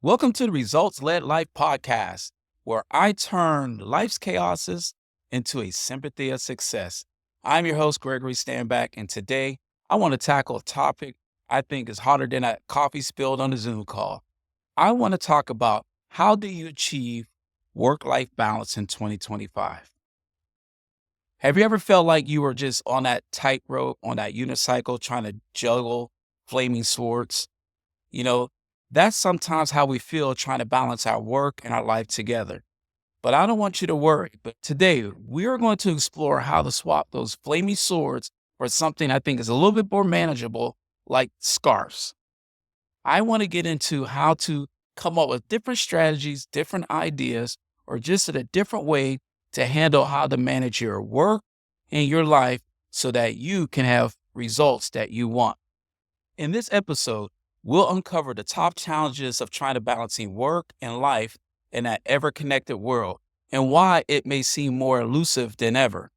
Welcome to the Results Led Life podcast, where I turn life's chaoses into a sympathy of success. I'm your host, Gregory Stanback, and today I want to tackle a topic I think is hotter than a coffee spilled on a Zoom call. I want to talk about how do you achieve work-life balance in 2025? Have you ever felt like you were just on that tightrope, on that unicycle, trying to juggle flaming swords? You know, that's sometimes how we feel trying to balance our work and our life together. But I don't want you to worry. But today, we are going to explore how to swap those flaming swords for something I think is a little bit more manageable, like scarves. I want to get into how to come up with different strategies, different ideas, or just in a different way to handle how to manage your work and your life so that you can have results that you want. In this episode, we'll uncover the top challenges of trying to balancing work and life in that ever-connected world and why it may seem more elusive than ever.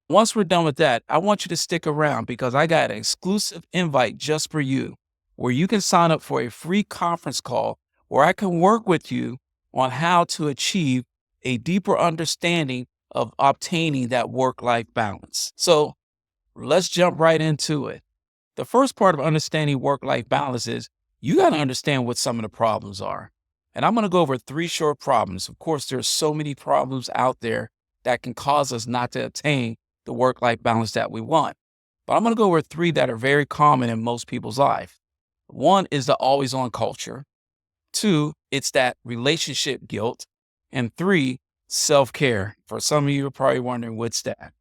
Once we're done with that, I want you to stick around because I got an exclusive invite just for you where you can sign up for a free conference call where I can work with you on how to achieve a deeper understanding of obtaining that work-life balance. So let's jump right into it. The first part of understanding work-life balance is you got to understand what some of the problems are. And I'm going to go over 3 short problems. Of course, there's so many problems out there that can cause us not to attain the work-life balance that we want. But I'm going to go over 3 that are very common in most people's life. 1 is the always-on culture. 2, it's that relationship guilt. And 3, self-care. For some of you are probably wondering what's that.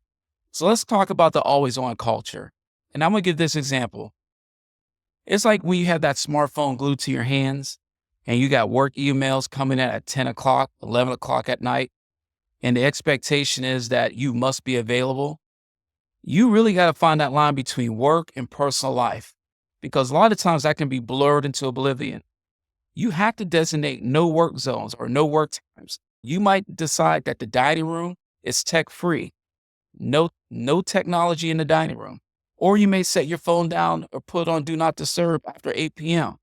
So let's talk about the always-on culture. And I'm going to give this example. It's like when you have that smartphone glued to your hands and you got work emails coming in at 10 o'clock, 11 o'clock at night, and the expectation is that you must be available. You really got to find that line between work and personal life because a lot of times that can be blurred into oblivion. You have to designate no work zones or no work times. You might decide that the dining room is tech-free. No technology in the dining room. Or you may set your phone down or put on do not disturb after 8 p.m.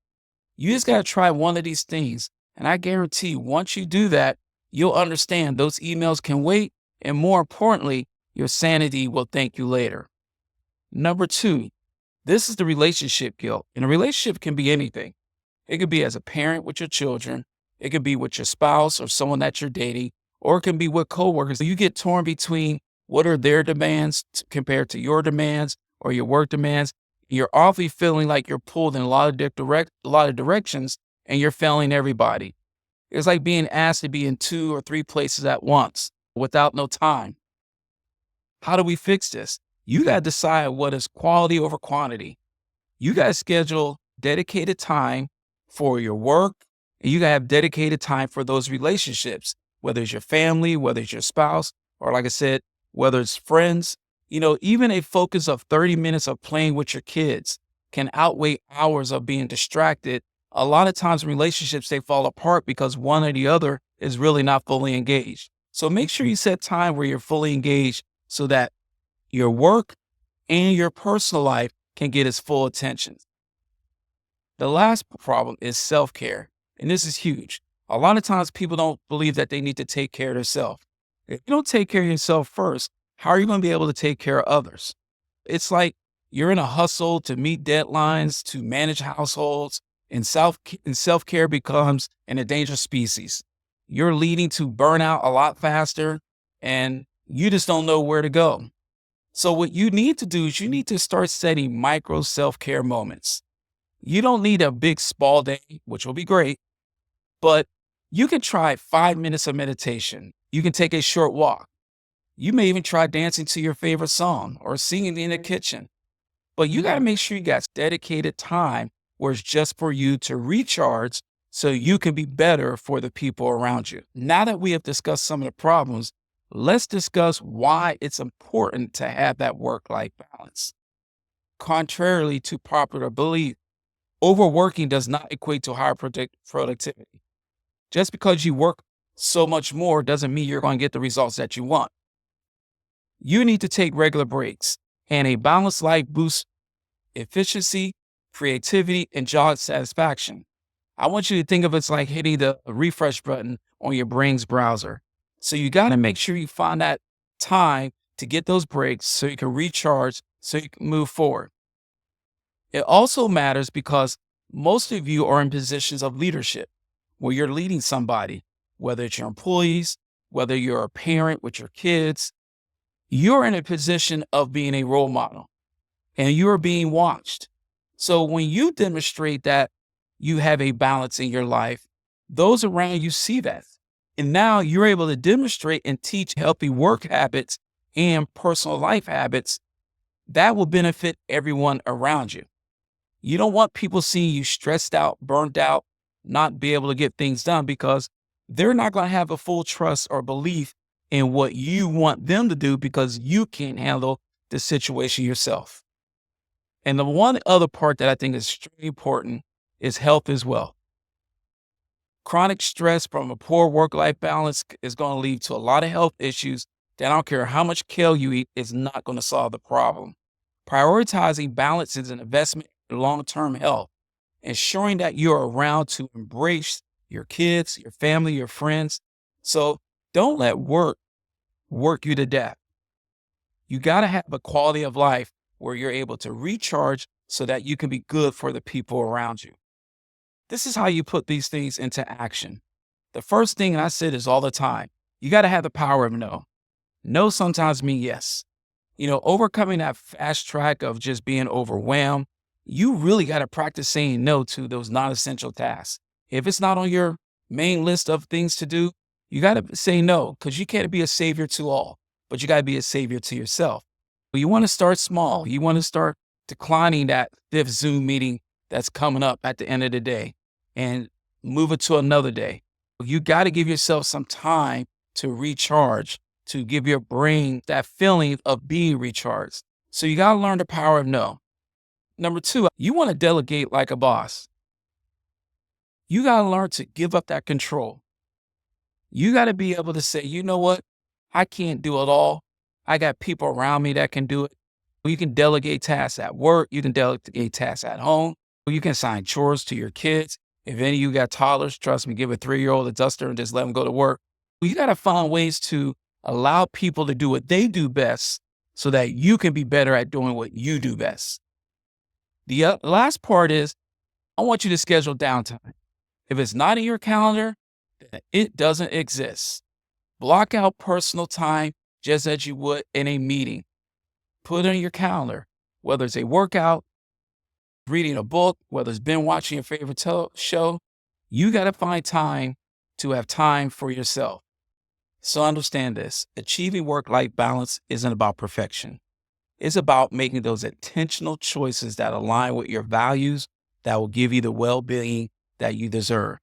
You just got to try one of these things. And I guarantee once you do that, you'll understand those emails can wait. And more importantly, your sanity will thank you later. Number 2, this is the relationship guilt. And a relationship can be anything. It could be as a parent with your children. It could be with your spouse or someone that you're dating. Or it can be with coworkers. You get torn between what are their demands compared to your demands or your work demands. You're awfully feeling like you're pulled in a lot of directions and you're failing everybody. It's like being asked to be in 2 or 3 places at once without no time. How do we fix this? You got to decide what is quality over quantity. You got to schedule dedicated time for your work and you got to have dedicated time for those relationships, whether it's your family, whether it's your spouse, or like I said, whether it's friends. Even a focus of 30 minutes of playing with your kids can outweigh hours of being distracted. A lot of times relationships, they fall apart because one or the other is really not fully engaged. So make sure you set time where you're fully engaged so that your work and your personal life can get its full attention. The last problem is self-care. And this is huge. A lot of times people don't believe that they need to take care of themselves. If you don't take care of yourself first, how are you going to be able to take care of others? It's like you're in a hustle to meet deadlines, to manage households, and self-care becomes an endangered species. You're leading to burnout a lot faster, and you just don't know where to go. So what you need to do is you need to start setting micro self-care moments. You don't need a big spa day, which will be great, but you can try 5 minutes of meditation. You can take a short walk. You may even try dancing to your favorite song or singing in the kitchen. But you got to make sure you got dedicated time where it's just for you to recharge so you can be better for the people around you. Now that we have discussed some of the problems, let's discuss why it's important to have that work-life balance. Contrarily to popular belief, overworking does not equate to higher productivity. Just because you work so much more doesn't mean you're going to get the results that you want. You need to take regular breaks, and a balanced life boosts efficiency, creativity, and job satisfaction. I want you to think of it as like hitting the refresh button on your brain's browser. So you got to make sure you find that time to get those breaks so you can recharge, so you can move forward. It also matters because most of you are in positions of leadership where you're leading somebody, whether it's your employees, whether you're a parent with your kids, you're in a position of being a role model and you're being watched. So when you demonstrate that you have a balance in your life, those around you see that. And now you're able to demonstrate and teach healthy work habits and personal life habits that will benefit everyone around you. You don't want people seeing you stressed out, burned out, not be able to get things done because they're not going to have a full trust or belief in what you want them to do because you can't handle the situation yourself. And the one other part that I think is extremely important is health as well. Chronic stress from a poor work-life balance is going to lead to a lot of health issues that I don't care how much kale you eat is not going to solve the problem. Prioritizing balance is an investment in long-term health, ensuring that you're around to embrace your kids, your family, your friends. So don't let work you to death. You got to have a quality of life where you're able to recharge so that you can be good for the people around you. This is how you put these things into action. The first thing, and I say this all the time, you got to have the power of no. No sometimes means yes. Overcoming that fast track of just being overwhelmed, you really got to practice saying no to those non-essential tasks. If it's not on your main list of things to do, you got to say no because you can't be a savior to all, but you got to be a savior to yourself. But you want to start small. You want to start declining that fifth Zoom meeting that's coming up at the end of the day and move it to another day. You got to give yourself some time to recharge, to give your brain that feeling of being recharged. So you got to learn the power of no. Number two, you want to delegate like a boss. You got to learn to give up that control. You got to be able to say, you know what? I can't do it all. I got people around me that can do it. You can delegate tasks at work. You can delegate tasks at home. You can assign chores to your kids. If any of you got toddlers, trust me, give a 3-year-old a duster and just let them go to work. You got to find ways to allow people to do what they do best so that you can be better at doing what you do best. The last part is I want you to schedule downtime. If it's not in your calendar, then it doesn't exist. Block out personal time just as you would in a meeting. Put it on your calendar, whether it's a workout, reading a book, whether it's been watching your favorite show, you got to find time to have time for yourself. So understand this, achieving work-life balance isn't about perfection. It's about making those intentional choices that align with your values that will give you the well-being that you deserve.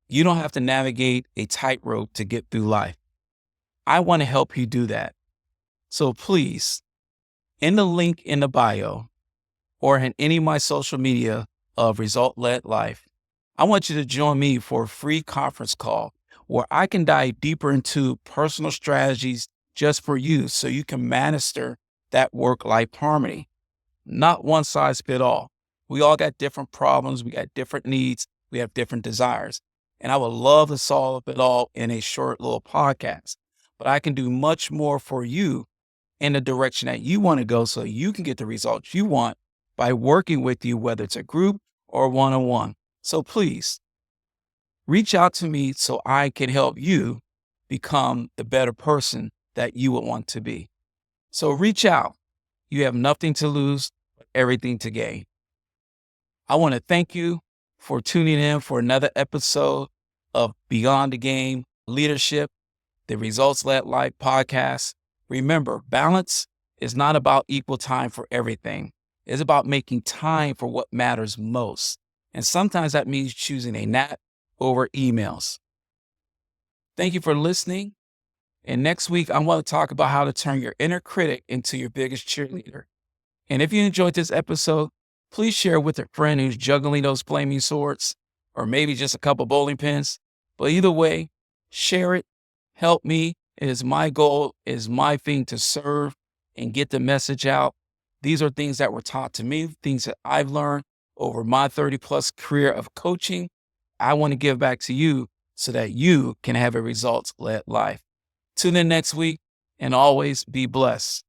You don't have to navigate a tightrope to get through life. I want to help you do that. So please, in the link in the bio or in any of my social media of Result-Led Life, I want you to join me for a free conference call where I can dive deeper into personal strategies just for you so you can master that work-life harmony. Not one size fit all. We all got different problems. We got different needs. We have different desires. And I would love to solve it all in a short little podcast. But I can do much more for you in the direction that you want to go so you can get the results you want by working with you, whether it's a group or one-on-one. So please reach out to me so I can help you become the better person that you would want to be. So reach out. You have nothing to lose, but everything to gain. I want to thank you for tuning in for another episode of Beyond the Game Leadership, the Results-Led Life podcast. Remember, balance is not about equal time for everything. It's about making time for what matters most. And sometimes that means choosing a nap over emails. Thank you for listening. And next week, I want to talk about how to turn your inner critic into your biggest cheerleader. And if you enjoyed this episode, please share it with a friend who's juggling those flaming swords, or maybe just a couple bowling pins. But either way, share it. Help me. It is my goal, it is my thing to serve and get the message out. These are things that were taught to me, things that I've learned over my 30 plus career of coaching, I want to give back to you so that you can have a results led life. Tune in next week and always be blessed.